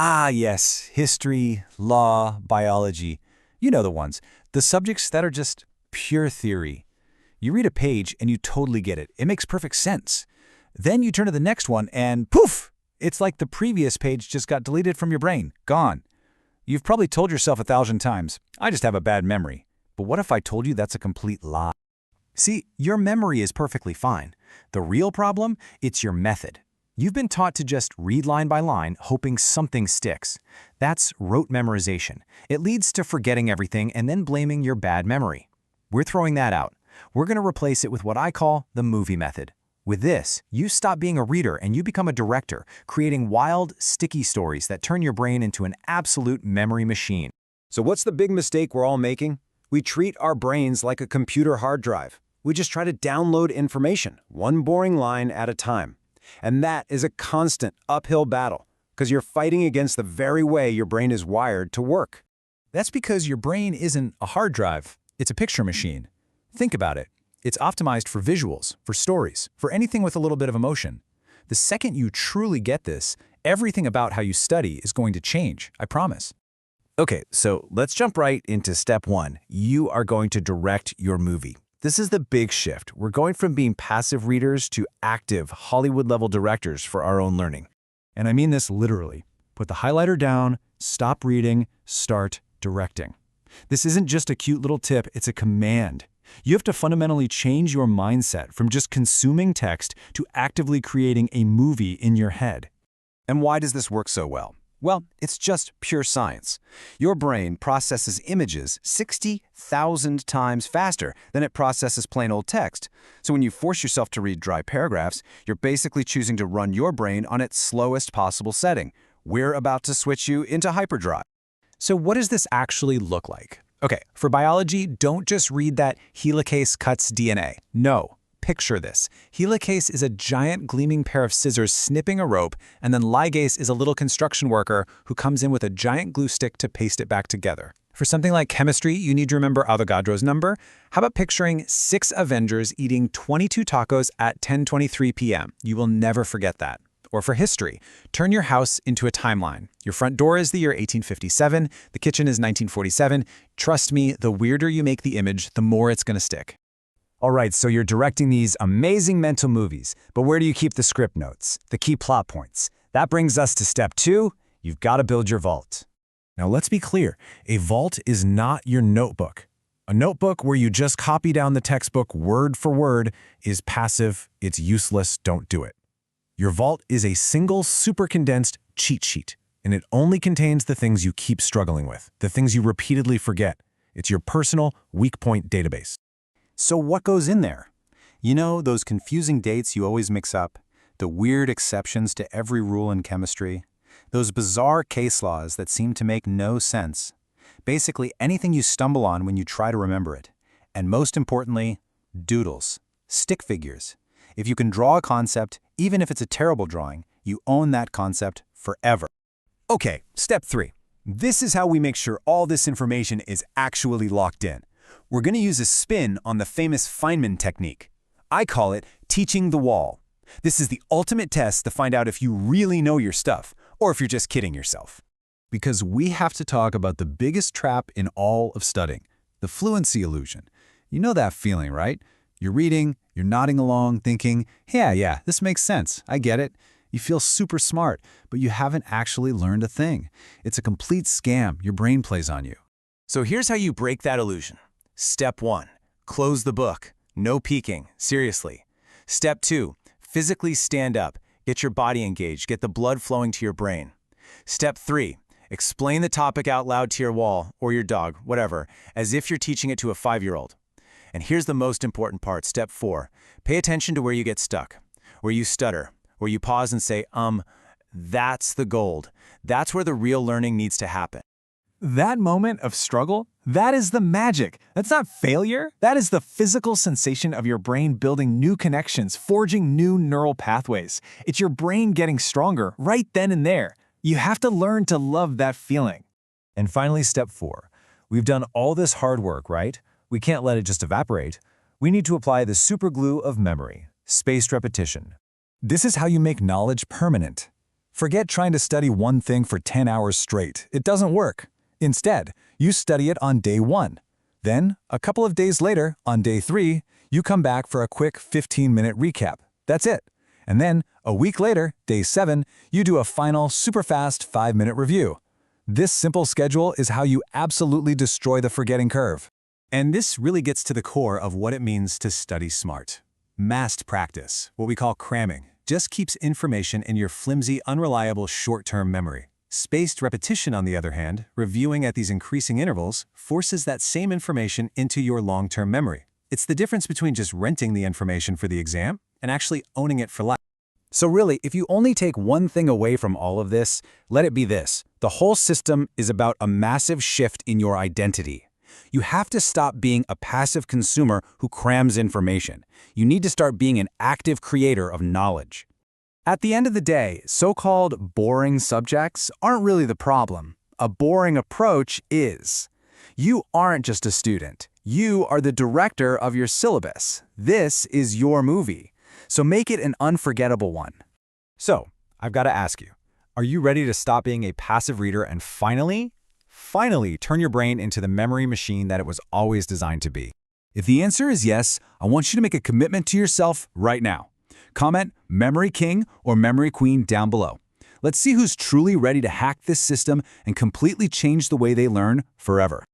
Ah, yes, history, law, biology. You know the ones. The subjects that are just pure theory. You read a page and you totally get it. It makes perfect sense. Then you turn to the next one and poof! It's like the previous page just got deleted from your brain. Gone. You've probably told yourself 1,000 times, I just have a bad memory. But what if I told you that's a complete lie? See, your memory is perfectly fine. The real problem, it's your method. You've been taught to just read line by line, hoping something sticks. That's rote memorization. It leads to forgetting everything and then blaming your bad memory. We're throwing that out. We're going to replace it with what I call the movie method. With this, you stop being a reader and you become a director, creating wild, sticky stories that turn your brain into an absolute memory machine. So what's the big mistake we're all making? We treat our brains like a computer hard drive. We just try to download information, one boring line at a time. And that is a constant uphill battle, because you're fighting against the very way your brain is wired to work. That's because your brain isn't a hard drive. It's a picture machine. Think about it. It's optimized for visuals, for stories, for anything with a little bit of emotion. The second you truly get this, everything about how you study is going to change, I promise. Okay, so let's jump right into step one. You are going to direct your movie. This is the big shift. We're going from being passive readers to active Hollywood-level directors for our own learning. And I mean this literally. Put the highlighter down, stop reading, start directing. This isn't just a cute little tip, it's a command. You have to fundamentally change your mindset from just consuming text to actively creating a movie in your head. And why does this work so well? Well, it's just pure science. Your brain processes images 60,000 times faster than it processes plain old text. So when you force yourself to read dry paragraphs, you're basically choosing to run your brain on its slowest possible setting. We're about to switch you into hyperdrive. So what does this actually look like? Okay, for biology, don't just read that helicase cuts DNA. No. Picture this. Helicase is a giant gleaming pair of scissors snipping a rope, and then ligase is a little construction worker who comes in with a giant glue stick to paste it back together. For something like chemistry, you need to remember Avogadro's number. How about picturing 6 Avengers eating 22 tacos at 10:23 p.m.? You will never forget that. Or for history, turn your house into a timeline. Your front door is the year 1857, the kitchen is 1947. Trust me, the weirder you make the image, the more it's going to stick. All right, so you're directing these amazing mental movies, but where do you keep the script notes, the key plot points? That brings us to step 2. You've got to build your vault. Now let's be clear, a vault is not your notebook. A notebook where you just copy down the textbook word for word is passive, it's useless, don't do it. Your vault is a single super condensed cheat sheet, and it only contains the things you keep struggling with, the things you repeatedly forget. It's your personal weak point database. So what goes in there? You know, those confusing dates you always mix up, the weird exceptions to every rule in chemistry, those bizarre case laws that seem to make no sense. Basically anything you stumble on when you try to remember it. And most importantly, doodles, stick figures. If you can draw a concept, even if it's a terrible drawing, you own that concept forever. Okay, step 3. This is how we make sure all this information is actually locked in. We're going to use a spin on the famous Feynman technique. I call it teaching the wall. This is the ultimate test to find out if you really know your stuff, or if you're just kidding yourself. Because we have to talk about the biggest trap in all of studying, the fluency illusion. You know that feeling, right? You're reading, you're nodding along, thinking, yeah, this makes sense, I get it. You feel super smart, but you haven't actually learned a thing. It's a complete scam your brain plays on you. So here's how you break that illusion. Step 1, close the book. No peeking, seriously. Step 2, physically stand up. Get your body engaged, get the blood flowing to your brain. Step 3, explain the topic out loud to your wall, or your dog, whatever, as if you're teaching it to a 5-year-old. And here's the most important part, step 4, pay attention to where you get stuck, where you stutter, where you pause and say, that's the gold. That's where the real learning needs to happen. That moment of struggle, that is the magic. That's not failure. That is the physical sensation of your brain building new connections, forging new neural pathways. It's your brain getting stronger right then and there. You have to learn to love that feeling. And finally, step 4. We've done all this hard work, right? We can't let it just evaporate. We need to apply the superglue of memory, spaced repetition. This is how you make knowledge permanent. Forget trying to study one thing for 10 hours straight. It doesn't work. Instead, you study it on day 1. Then, a couple of days later, on day 3, you come back for a quick 15-minute recap. That's it. And then, a week later, day 7, you do a final, super-fast 5-minute review. This simple schedule is how you absolutely destroy the forgetting curve. And this really gets to the core of what it means to study smart. Massed practice, what we call cramming, just keeps information in your flimsy, unreliable short-term memory. Spaced repetition, on the other hand, reviewing at these increasing intervals, forces that same information into your long-term memory. It's the difference between just renting the information for the exam and actually owning it for life. So really, if you only take one thing away from all of this, let it be this. The whole system is about a massive shift in your identity. You have to stop being a passive consumer who crams information. You need to start being an active creator of knowledge. At the end of the day, so-called boring subjects aren't really the problem. A boring approach is. You aren't just a student. You are the director of your syllabus. This is your movie. So make it an unforgettable one. So, I've got to ask you, are you ready to stop being a passive reader and finally turn your brain into the memory machine that it was always designed to be? If the answer is yes, I want you to make a commitment to yourself right now. Comment Memory King or Memory Queen down below. Let's see who's truly ready to hack this system and completely change the way they learn forever.